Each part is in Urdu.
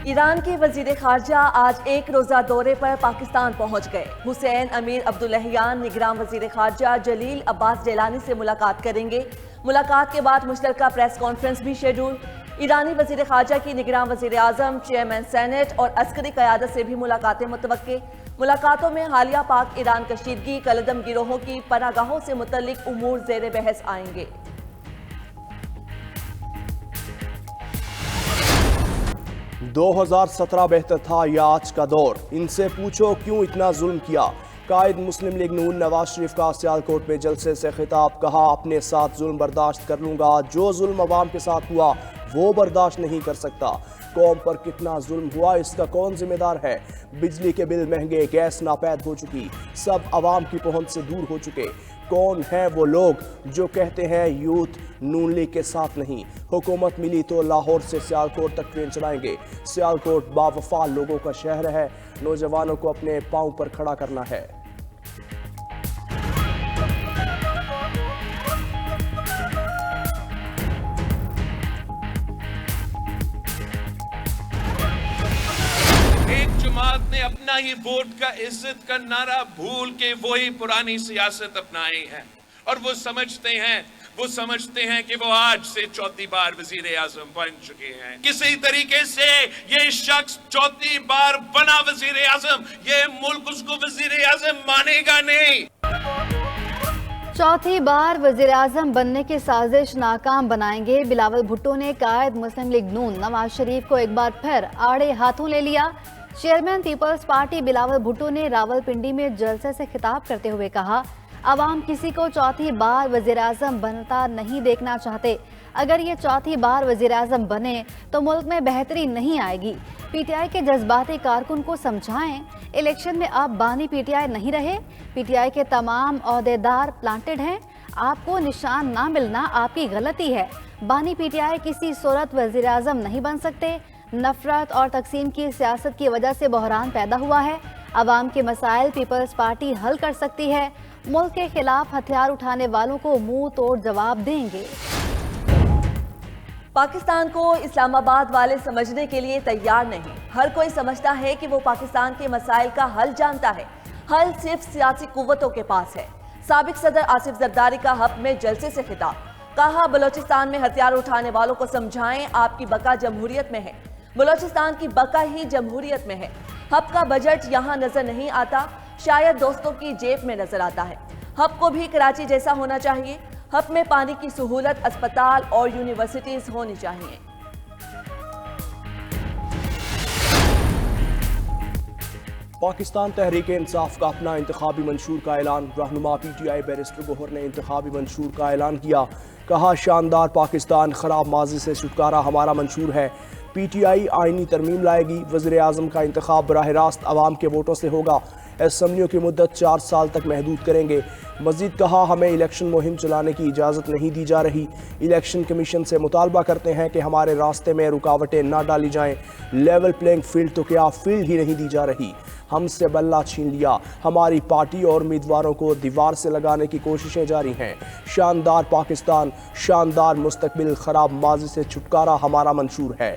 ایران کے وزیر خارجہ آج ایک روزہ دورے پر پاکستان پہنچ گئے۔ حسین امیر عبداللہیان نگران وزیر خارجہ جلیل عباس جیلانی سے ملاقات کریں گے۔ ملاقات کے بعد مشترکہ پریس کانفرنس بھی شیڈول۔ ایرانی وزیر خارجہ کی نگران وزیر اعظم، چیئرمین سینٹ اور عسکری قیادت سے بھی ملاقاتیں متوقع۔ ملاقاتوں میں حالیہ پاک ایران کشیدگی، کالعدم گروہوں کی پناہ گاہوں سے متعلق امور زیر بحث آئیں گے۔ 2017 بہتر تھا یا آج کا دور؟ ان سے پوچھو کیوں اتنا ظلم کیا؟ قائد مسلم لیگ نون نواز شریف کا سیالکوٹ میں جلسے سے خطاب، کہا اپنے ساتھ ظلم برداشت کر لوں گا، جو ظلم عوام کے ساتھ ہوا وہ برداشت نہیں کر سکتا۔ قوم پر کتنا ظلم ہوا اس کا کون ذمہ دار ہے؟ بجلی کے بل مہنگے، گیس ناپید ہو چکی، سب عوام کی پہنچ سے دور ہو چکے۔ کون ہیں وہ لوگ جو کہتے ہیں یوتھ نون لیگ کے ساتھ نہیں؟ حکومت ملی تو لاہور سے سیالکوٹ تک ٹرین چلائیں گے۔ سیالکوٹ باوفا لوگوں کا شہر ہے، نوجوانوں کو اپنے پاؤں پر کھڑا کرنا ہے۔ جماعت نے اپنا ہی ووٹ کا عزت کا نعرہ بھول کے وہی پرانی سیاست اپنائی ہے، اور وہ سمجھتے ہیں کہ وہ آج سے چوتھی بار وزیر اعظم بن چکے ہیں۔ کسی طریقے سے یہ شخص چوتھی بار بنا وزیر اعظم، یہ ملک اس کو وزیر اعظم مانے گا نہیں۔ چوتھی بار وزیر اعظم بننے کی سازش ناکام بنائیں گے۔ بلاول بھٹو نے قائد مسلم لیگ نون نواز شریف کو ایک بار پھر آڑے ہاتھوں لے لیا۔ Chairman Peoples Party Bilawal Bhutto نے راولپنڈی میں جلسے سے خطاب کرتے ہوئے کہا، عوام کسی کو چوتھی بار وزیر اعظم بنتا نہیں دیکھنا چاہتے۔ اگر یہ چوتھی بار وزیر اعظم بنے تو ملک میں بہتری نہیں آئے گی۔ پی ٹی آئی کے جذباتی کارکن کو سمجھائیں، الیکشن میں آپ بانی پی ٹی آئی نہیں رہے۔ پی ٹی آئی کے تمام عہدیدار پلانٹڈ ہیں، آپ کو نشان نہ ملنا آپ کی غلطی ہے۔ بانی پی ٹی آئی کسی صورت وزیر اعظم نہیں بن سکتے۔ نفرت اور تقسیم کی سیاست کی وجہ سے بحران پیدا ہوا ہے۔ عوام کے مسائل پیپلز پارٹی حل کر سکتی ہے۔ ملک کے خلاف ہتھیار اٹھانے والوں کو منہ توڑ جواب دیں گے۔ پاکستان کو اسلام آباد والے سمجھنے کے لیے تیار نہیں۔ ہر کوئی سمجھتا ہے کہ وہ پاکستان کے مسائل کا حل جانتا ہے۔ حل صرف سیاسی قوتوں کے پاس ہے۔ سابق صدر آصف زرداری کا حب میں جلسے سے خطاب، کہا بلوچستان میں ہتھیار اٹھانے والوں کو سمجھائیں آپ کی بقا جمہوریت میں ہے۔ بلوچستان کی بقا ہی جمہوریت میں ہے۔ حب کا بجٹ یہاں نظر نہیں آتا، شاید دوستوں کی جیب میں نظر آتا ہے۔ حب کو بھی کراچی جیسا ہونا چاہیے۔ حب میں پانی کی سہولت، اسپتال اور یونیورسٹیز ہونی چاہیے۔ پاکستان تحریک انصاف کا اپنا انتخابی منشور کا اعلان، رہنما پی ٹی آئی بیرسٹر گوہر نے انتخابی منشور کا اعلان کیا، کہا شاندار پاکستان، خراب ماضی سے چھٹکارا ہمارا منشور ہے۔ پی ٹی آئی آئینی ترمیم لائے گی، وزیر اعظم کا انتخاب براہ راست عوام کے ووٹوں سے ہوگا، اسمبلیوں کی مدت 4 سال تک محدود کریں گے۔ مزید کہا ہمیں الیکشن مہم چلانے کی اجازت نہیں دی جا رہی، الیکشن کمیشن سے مطالبہ کرتے ہیں کہ ہمارے راستے میں رکاوٹیں نہ ڈالی جائیں۔ لیول پلینگ فیلڈ تو کیا فیلڈ ہی نہیں دی جا رہی، ہم سے بلہ چھین لیا، ہماری پارٹی اور امیدواروں کو دیوار سے لگانے کی کوششیں جاری ہیں۔ شاندار پاکستان، شاندار مستقبل، خراب ماضی سے چھٹکارا ہمارا منشور ہے۔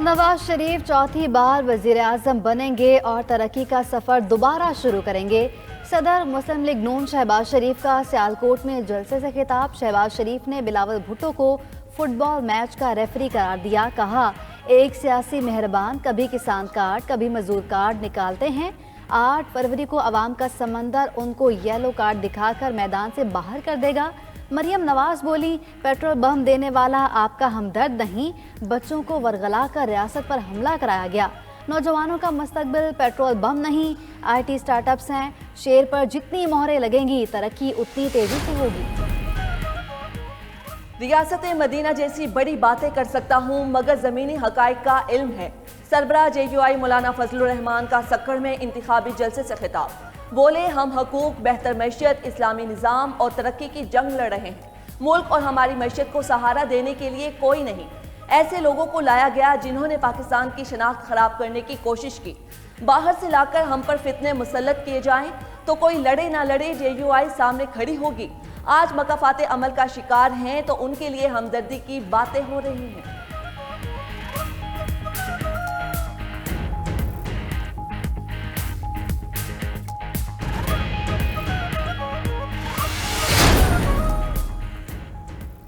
نواز شریف چوتھی بار وزیر اعظم بنیں گے اور ترقی کا سفر دوبارہ شروع کریں گے۔ صدر مسلم لیگ نون شہباز شریف کا سیالکوٹ میں جلسے سے خطاب، شہباز شریف نے بلاول بھٹو کو فٹ بال میچ کا ریفری قرار دیا، کہا ایک سیاسی مہربان کبھی کسان کارڈ کبھی مزدور کارڈ نکالتے ہیں، 8 فروری کو عوام کا سمندر ان کو یلو کارڈ دکھا کر میدان سے باہر کر دے گا۔ مریم نواز بولی پیٹرول بم دینے والا آپ کا ہمدرد نہیں، بچوں کو ورغلا کر ریاست پر حملہ کرایا گیا، نوجوانوں کا مستقبل پیٹرول بم نہیں، آئی ٹی سٹارٹ اپس ہیں، شیر پر جتنی مہریں لگیں گی ترقی اتنی تیزی سے ہوگی۔ ریاست مدینہ جیسی بڑی باتیں کر سکتا ہوں مگر زمینی حقائق کا علم ہے، سربراہ جے یو آئی مولانا فضل الرحمان کا سکڑ میں انتخابی جلسے سے خطاب، بولے ہم حقوق، بہتر معیشت، اسلامی نظام اور ترقی کی جنگ لڑ رہے ہیں، ملک اور ہماری معیشت کو سہارا دینے کے لیے کوئی نہیں، ایسے لوگوں کو لایا گیا جنہوں نے پاکستان کی شناخت خراب کرنے کی کوشش کی، باہر سے لا کر ہم پر فتنے مسلط کیے جائیں تو کوئی لڑے نہ لڑے جے یو آئی سامنے کھڑی ہوگی، آج مکافات عمل کا شکار ہیں تو ان کے لیے ہمدردی کی باتیں ہو رہی ہیں۔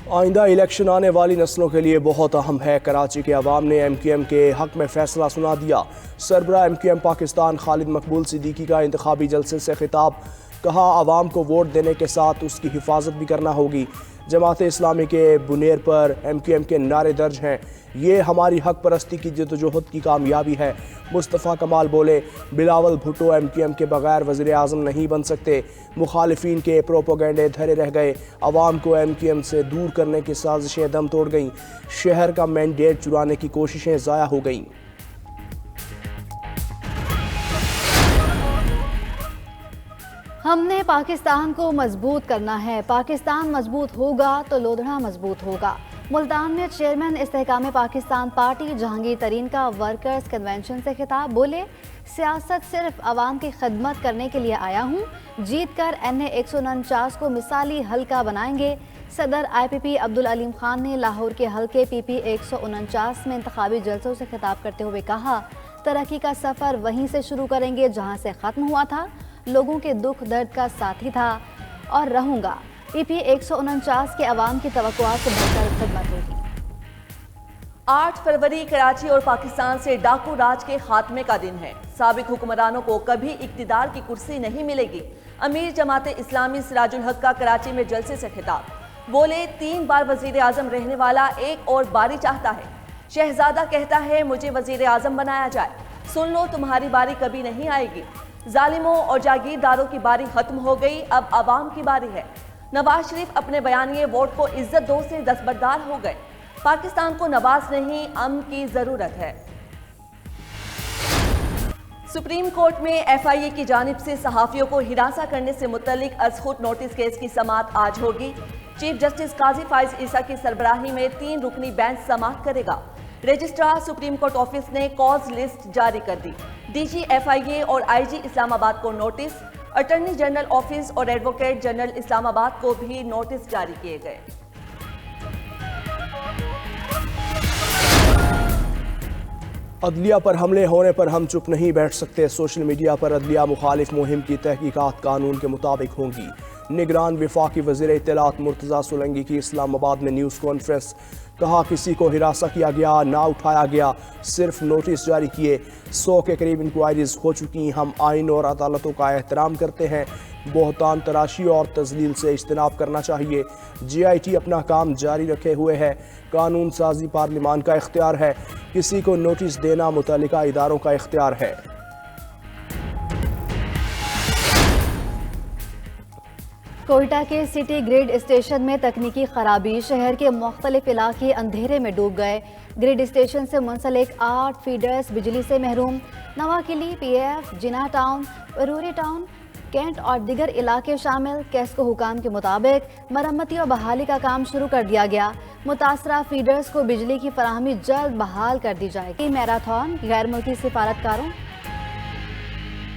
آئندہ الیکشن آنے والی نسلوں کے لیے بہت اہم ہے۔ کراچی کے عوام نے ایم کیو ایم کے حق میں فیصلہ سنا دیا۔ سربراہ ایم کیو ایم پاکستان خالد مقبول صدیقی کا انتخابی جلسے سے خطاب، کہا عوام کو ووٹ دینے کے ساتھ اس کی حفاظت بھی کرنا ہوگی۔ جماعت اسلامی کے بنیر پر ایم کیو ایم کے نعرے درج ہیں، یہ ہماری حق پرستی کی جدوجہد کی کامیابی ہے۔ مصطفیٰ کمال بولے، Bilawal Bhutto M Q M کے بغیر وزیر اعظم نہیں بن سکتے۔ مخالفین کے پروپیگنڈے دھرے رہ گئے، عوام کو ایم کیو ایم سے دور کرنے کی سازشیں دم توڑ گئیں، شہر کا مینڈیٹ چرانے کی کوششیں ضائع ہو گئیں۔ ہم نے پاکستان کو مضبوط کرنا ہے، پاکستان مضبوط ہوگا تو لودھڑا مضبوط ہوگا۔ ملتان میں چیئرمین استحکام پاکستان پارٹی جہانگیر ترین کا ورکرز کنونشن سے خطاب، بولے سیاست صرف عوام کی خدمت کرنے کے لیے آیا ہوں، جیت کر این اے 149 کو مثالی حلقہ بنائیں گے۔ صدر آئی پی پی عبدالعلیم خان نے لاہور کے حلقے پی پی 149 میں انتخابی جلسوں سے خطاب کرتے ہوئے کہا، ترقی کا سفر وہیں سے شروع کریں گے جہاں سے ختم ہوا تھا، لوگوں کے دکھ درد کا ساتھی تھا اور رہوں گا۔ پی پی 149 کے عوام کی توقعات سے بڑھ کر خدمت ہوگی۔ 8 فروری کراچی اور پاکستان سے ڈاکو راج کے خاتمے کا دن ہے۔ سابق حکمرانوں کو کبھی اقتدار کی کرسی نہیں ملے گی۔ امیر جماعت اسلامی سراج الحق کا کراچی میں جلسے سے خطاب، بولے 3 بار وزیر اعظم رہنے والا ایک اور باری چاہتا ہے۔ شہزادہ کہتا ہے مجھے وزیر اعظم بنایا جائے، سن لو تمہاری باری کبھی نہیں آئے گی۔ ظالموں اور جاگیرداروں کی باری ختم ہو گئی، اب عوام کی باری ہے۔ نواز شریف اپنے بیانیے ووٹ کو عزت دو سے دستبردار ہو گئے۔ پاکستان کو نواز نہیں، امن کی ضرورت ہے۔ سپریم کورٹ میں ایف آئی اے کی جانب سے صحافیوں کو ہراساں کرنے سے متعلق از خود نوٹس کیس کی سماعت آج ہوگی۔ چیف جسٹس قاضی فائز عیسیٰ کی سربراہی میں 3 رکنی بینچ سماعت کرے گا۔ رجسٹرار سپریم کورٹ آفس نے کاز لسٹ جاری کر دی۔ ڈی جی ایف آئی اے اور آئی جی اسلام آباد کو نوٹس، اٹارنی جنرل آفس اور ایڈوکیٹ جنرل اسلام آباد کو بھی نوٹس جاری کیے گئے۔ عدلیہ پر حملے ہونے پر ہم چپ نہیں بیٹھ سکتے، سوشل میڈیا پر عدلیہ مخالف مہم کی تحقیقات قانون کے مطابق ہوں گی۔ نگران وفاقی وزیر اطلاعات مرتضیٰ سولنگی کی اسلام آباد میں نیوز کانفرنس، کہا کسی کو ہراساں کیا گیا نہ اٹھایا گیا، صرف نوٹس جاری کیے۔ 100 کے قریب انکوائریز ہو چکی، ہم آئین اور عدالتوں کا احترام کرتے ہیں، بہتان تراشی اور تضلیل سے اجتناب کرنا چاہیے۔ جے آئی ٹی اپنا کام جاری رکھے ہوئے ہے، قانون سازی پارلیمان کا اختیار ہے، کسی کو نوٹس دینا متعلقہ اداروں کا اختیار ہے۔ کوئٹہ کے سٹی گریڈ اسٹیشن میں تکنیکی خرابی، شہر کے مختلف علاقے اندھیرے میں ڈوب گئے۔ گریڈ اسٹیشن سے منسلک 8 فیڈرز بجلی سے محروم۔ نواکلی، پی ایف، جناح ٹاؤن، پروری ٹاؤن، کینٹ اور دیگر علاقے شامل۔ کیسکو حکام کے مطابق مرمتی اور بحالی کا کام شروع کر دیا گیا۔ متاثرہ فیڈرز کو بجلی کی فراہمی جلد بحال کر دی جائے گی۔ میراتھن غیر ملکی سفارتکاروں